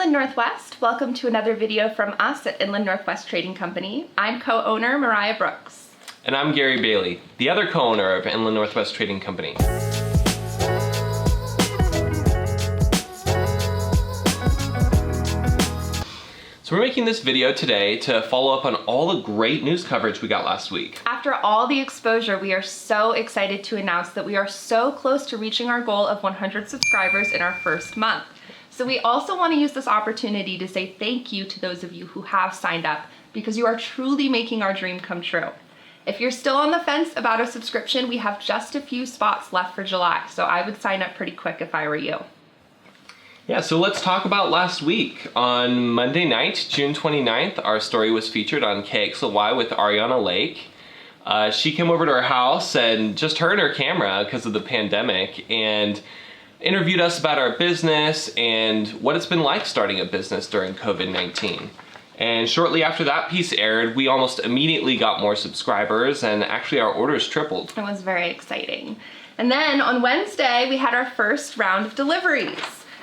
Inland Northwest, welcome to another video from us at Inland Northwest Trading Company. I'm co-owner Mariah Brooks. And I'm Gary Bailey, the other co-owner of Inland Northwest Trading Company. So we're making this video today to follow up on all the great news coverage we got last week. After all the exposure, we are so excited to announce that we are so close to reaching our goal of 100 subscribers in our first month. So we also want to use this opportunity to say thank you to those of you who have signed up, because you are truly making our dream come true. If you're still on the fence about a subscription, we have just a few spots left for July, so I would sign up pretty quick if I were you. Yeah, so let's talk about last week. On Monday night, June 29th, our story was featured on KXLY with Ariana Lake. She came over to our house and just heard her camera because of the pandemic and interviewed us about our business and what it's been like starting a business during COVID-19. And shortly after that piece aired, we almost immediately got more subscribers, and actually our orders tripled. It was very exciting. And then on Wednesday, we had our first round of deliveries.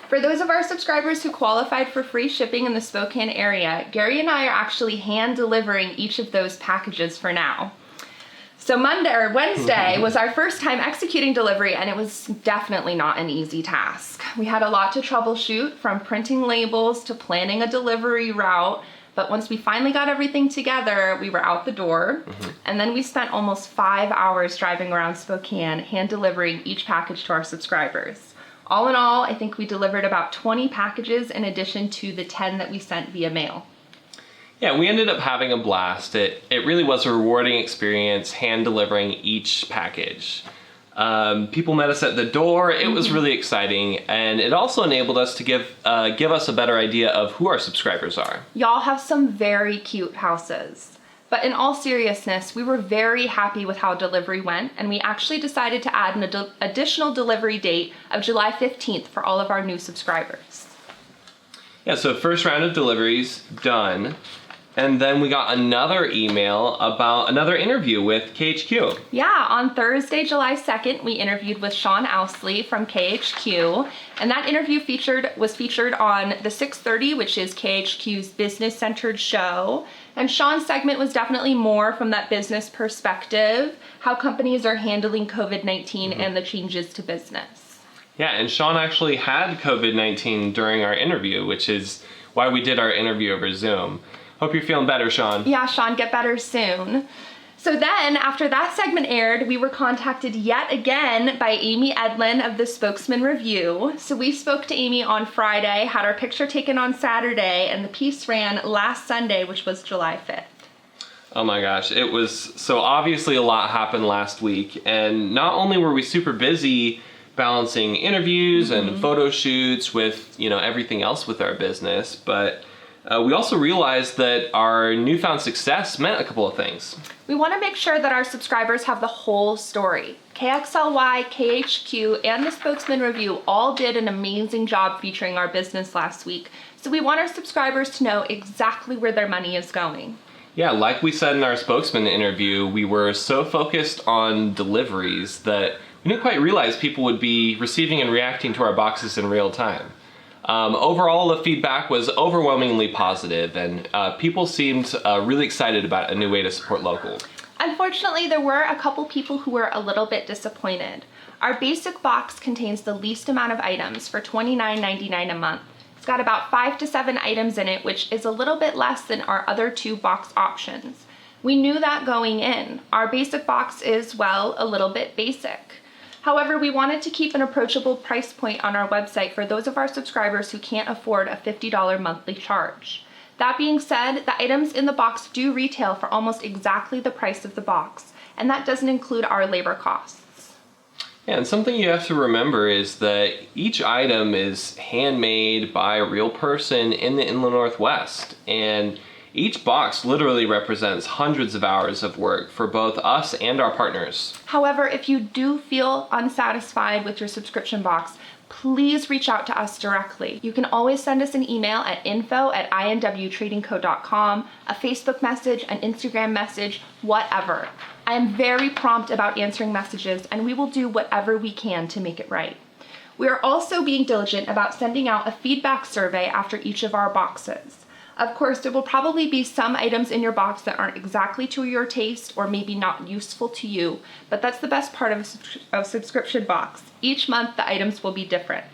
For those of our subscribers who qualified for free shipping in the Spokane area, Gary and I are actually hand delivering each of those packages for now. So Wednesday was our first time executing delivery, and it was definitely not an easy task. We had a lot to troubleshoot, from printing labels to planning a delivery route, but once we finally got everything together, we were out the door, and then we spent almost 5 hours driving around Spokane, hand delivering each package to our subscribers. All in all, I think we delivered about 20 packages in addition to the 10 that we sent via mail. Yeah, we ended up having a blast. It really was a rewarding experience hand delivering each package. People met us at the door. It was really exciting, and it also enabled us to give us a better idea of who our subscribers are. Y'all have some very cute houses. But in all seriousness, we were very happy with how delivery went, and we actually decided to add an additional delivery date of July 15th for all of our new subscribers. Yeah, so first round of deliveries done. And then we got another email about another interview with KHQ. Yeah, on Thursday, July 2nd, we interviewed with Sean Ousley from KHQ, and that interview was featured on the 630, which is KHQ's business-centered show. And Sean's segment was definitely more from that business perspective, how companies are handling COVID-19 and the changes to business. Yeah, and Sean actually had COVID-19 during our interview, which is why we did our interview over Zoom. Hope you're feeling better, Sean. Yeah, Sean, get better soon. So then, after that segment aired, we were contacted yet again by Amy Edlin of the Spokesman Review. So we spoke to Amy on Friday, had our picture taken on Saturday, and the piece ran last Sunday, which was July 5th. Oh my gosh, it was so obviously a lot happened last week, and not only were we super busy balancing interviews and photo shoots with, everything else with our business, but we also realized that our newfound success meant a couple of things. We want to make sure that our subscribers have the whole story. KXLY, KHQ, and the Spokesman Review all did an amazing job featuring our business last week, so we want our subscribers to know exactly where their money is going. Yeah, like we said in our Spokesman interview, we were so focused on deliveries that we didn't quite realize people would be receiving and reacting to our boxes in real time. Overall, the feedback was overwhelmingly positive, and people seemed really excited about a new way to support local. Unfortunately, there were a couple people who were a little bit disappointed. Our basic box contains the least amount of items for $29.99 a month. It's got about 5 to 7 items in it, which is a little bit less than our other 2 box options. We knew that going in. Our basic box is, well, a little bit basic. However, we wanted to keep an approachable price point on our website for those of our subscribers who can't afford a $50 monthly charge. That being said, the items in the box do retail for almost exactly the price of the box, and that doesn't include our labor costs. Yeah, and something you have to remember is that each item is handmade by a real person in the Inland Northwest, and each box literally represents hundreds of hours of work for both us and our partners. However, if you do feel unsatisfied with your subscription box, please reach out to us directly. You can always send us an email at info@inwtradingco.com, a Facebook message, an Instagram message, whatever. I am very prompt about answering messages, and we will do whatever we can to make it right. We are also being diligent about sending out a feedback survey after each of our boxes. Of course, there will probably be some items in your box that aren't exactly to your taste or maybe not useful to you, but that's the best part of a subscription box. Each month, the items will be different.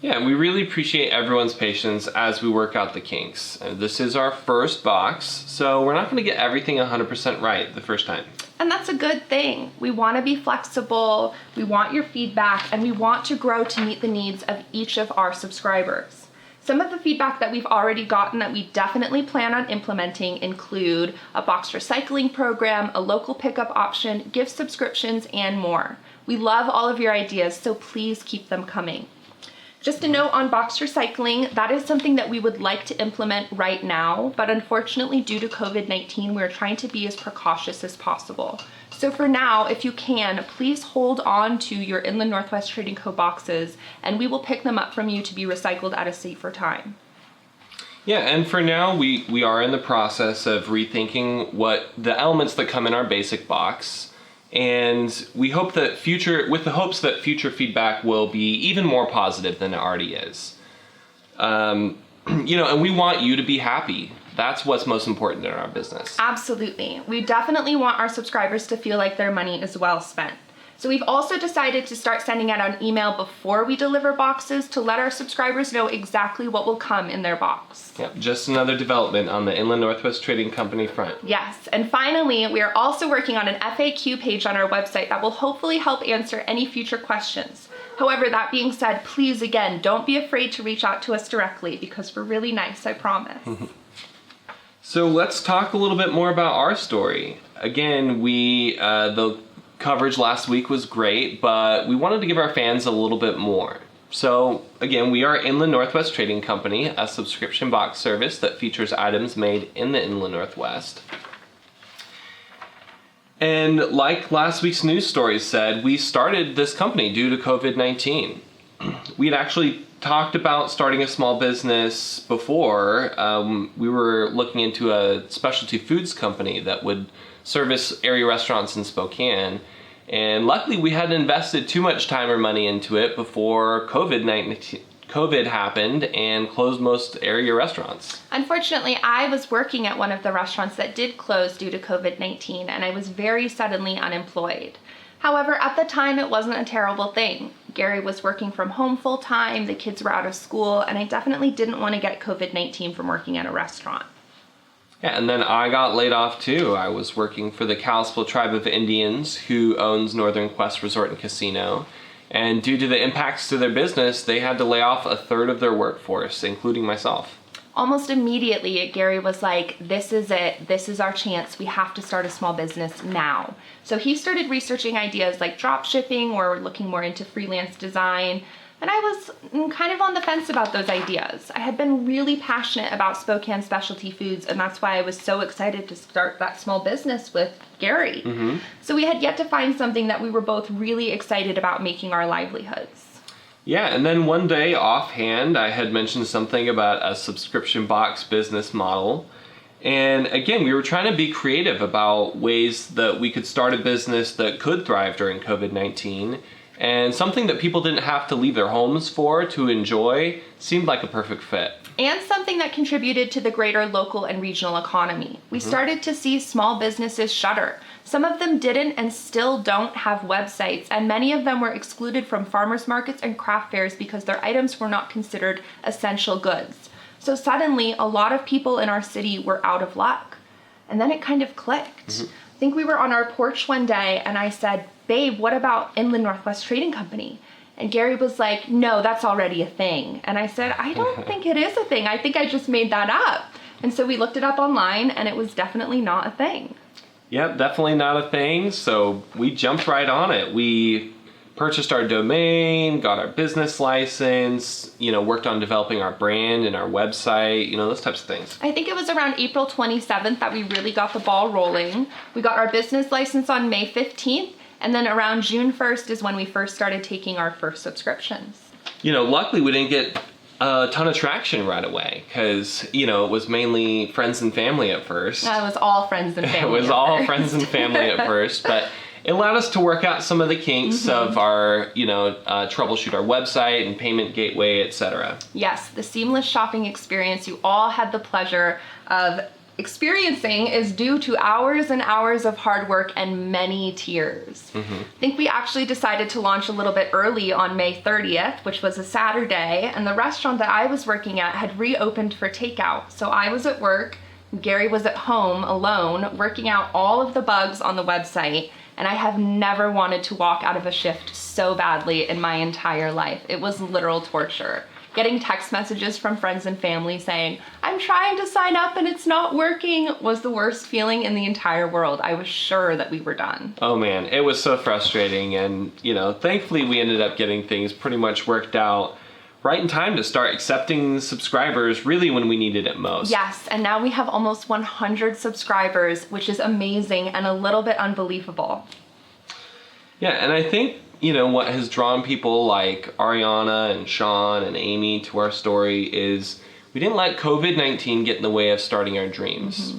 Yeah, and we really appreciate everyone's patience as we work out the kinks. This is our first box, so we're not going to get everything 100% right the first time. And that's a good thing. We want to be flexible, we want your feedback, and we want to grow to meet the needs of each of our subscribers. Some of the feedback that we've already gotten that we definitely plan on implementing include a box recycling program, a local pickup option, gift subscriptions, and more. We love all of your ideas, so please keep them coming. Just a note on box recycling, that is something that we would like to implement right now, but unfortunately due to COVID-19, we're trying to be as precautious as possible. So for now, if you can, please hold on to your Inland Northwest Trading Co. boxes, and we will pick them up from you to be recycled at a safer time. Yeah, and for now, we are in the process of rethinking what the elements that come in our basic box. And we hope that with the hopes that future feedback will be even more positive than it already is. And we want you to be happy. That's what's most important in our business. Absolutely. We definitely want our subscribers to feel like their money is well spent. So we've also decided to start sending out an email before we deliver boxes to let our subscribers know exactly what will come in their box. Yep, just another development on the Inland Northwest Trading Company front. Yes, and finally, we are also working on an FAQ page on our website that will hopefully help answer any future questions. However, that being said, please, again, don't be afraid to reach out to us directly because we're really nice, I promise. So let's talk a little bit more about our story. Again, the coverage last week was great, but we wanted to give our fans a little bit more. So again, we are Inland Northwest Trading Company, a subscription box service that features items made in the Inland Northwest. And like last week's news story said, we started this company due to COVID-19. We had actually talked about starting a small business before. We were looking into a specialty foods company that would service area restaurants in Spokane. And luckily we hadn't invested too much time or money into it before COVID happened and closed most area restaurants. Unfortunately, I was working at one of the restaurants that did close due to COVID-19, and I was very suddenly unemployed. However, at the time, it wasn't a terrible thing. Gary was working from home full time, the kids were out of school, and I definitely didn't want to get COVID-19 from working at a restaurant. Yeah, and then I got laid off too. I was working for the Kalispel Tribe of Indians, who owns Northern Quest Resort and Casino. And due to the impacts to their business, they had to lay off a third of their workforce, including myself. Almost immediately, Gary was like, this is it. This is our chance. We have to start a small business now. So he started researching ideas like drop shipping or looking more into freelance design. And I was kind of on the fence about those ideas. I had been really passionate about Spokane specialty foods, and that's why I was so excited to start that small business with Gary. Mm-hmm. So we had yet to find something that we were both really excited about making our livelihoods. Yeah, and then one day, offhand, I had mentioned something about a subscription box business model. And again, we were trying to be creative about ways that we could start a business that could thrive during COVID-19. And something that people didn't have to leave their homes for to enjoy seemed like a perfect fit. And something that contributed to the greater local and regional economy. We started to see small businesses shutter. Some of them didn't and still don't have websites, and many of them were excluded from farmers markets and craft fairs because their items were not considered essential goods. So suddenly, a lot of people in our city were out of luck. And then it kind of clicked. I think we were on our porch one day and I said, babe, what about Inland Northwest Trading Company? And Gary was like, no, that's already a thing. And I said, I don't think it is a thing. I think I just made that up. And so we looked it up online and it was definitely not a thing. Yep, definitely not a thing. So we jumped right on it. We purchased our domain, got our business license, worked on developing our brand and our website, those types of things. I think it was around April 27th that we really got the ball rolling. We got our business license on May 15th. And then around June 1st is when we first started taking our first subscriptions. Luckily we didn't get a ton of traction right away because, it was mainly friends and family at first. It was all friends and family. It was all friends and family at first, but it allowed us to work out some of the kinks of our, troubleshoot our website and payment gateway, etc. Yes, the seamless shopping experience you all had the pleasure of experiencing is due to hours and hours of hard work and many tears. I think we actually decided to launch a little bit early on May 30th, which was a Saturday, and the restaurant that I was working at had reopened for takeout. So I was at work, Gary was at home alone, working out all of the bugs on the website, and I have never wanted to walk out of a shift so badly in my entire life. It was literal torture. Getting text messages from friends and family saying, "I'm trying to sign up and it's not working," was the worst feeling in the entire world. I was sure that we were done. Oh man, it was so frustrating, and thankfully we ended up getting things pretty much worked out right in time to start accepting subscribers really when we needed it most. Yes, and now we have almost 100 subscribers, which is amazing and a little bit unbelievable. Yeah, and I think what has drawn people like Ariana and Sean and Amy to our story is we didn't let COVID-19 get in the way of starting our dreams.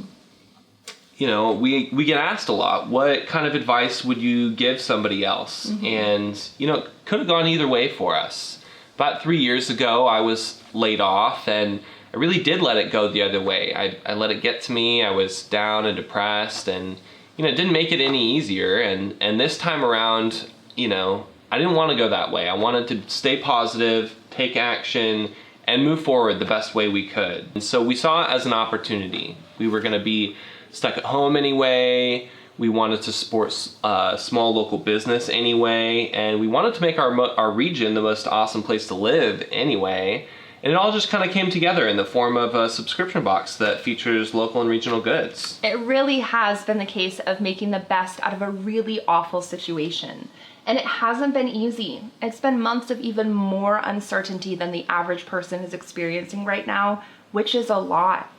We get asked a lot, what kind of advice would you give somebody else? And, it could have gone either way for us. About 3 years ago, I was laid off, and I really did let it go the other way. I let it get to me. I was down and depressed, and, it didn't make it any easier. And this time around, I didn't want to go that way. I wanted to stay positive, take action, and move forward the best way we could. And so we saw it as an opportunity. We were going to be stuck at home anyway. We wanted to support small local business anyway. And we wanted to make our region the most awesome place to live anyway. And it all just kind of came together in the form of a subscription box that features local and regional goods. It really has been the case of making the best out of a really awful situation. And it hasn't been easy. It's been months of even more uncertainty than the average person is experiencing right now, which is a lot.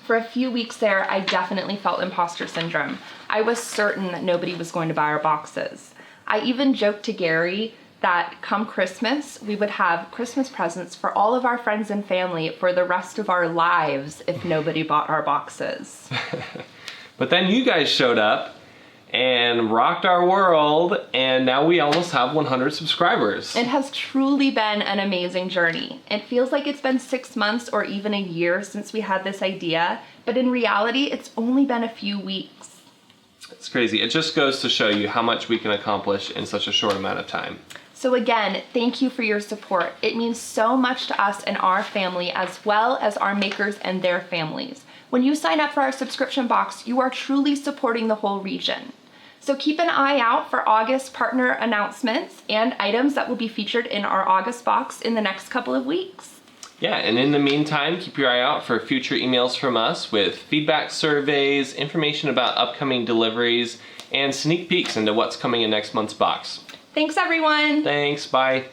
For a few weeks there, I definitely felt imposter syndrome. I was certain that nobody was going to buy our boxes. I even joked to Gary that come Christmas, we would have Christmas presents for all of our friends and family for the rest of our lives if nobody bought our boxes. But then you guys showed up and rocked our world, and now we almost have 100 subscribers. It has truly been an amazing journey. It feels like it's been 6 months or even a year since we had this idea, but in reality, it's only been a few weeks. It's crazy. It just goes to show you how much we can accomplish in such a short amount of time. So again, thank you for your support. It means so much to us and our family, as well as our makers and their families. When you sign up for our subscription box, you are truly supporting the whole region. So keep an eye out for August partner announcements and items that will be featured in our August box in the next couple of weeks. Yeah, and in the meantime, keep your eye out for future emails from us with feedback surveys, information about upcoming deliveries, and sneak peeks into what's coming in next month's box. Thanks, everyone. Thanks, bye.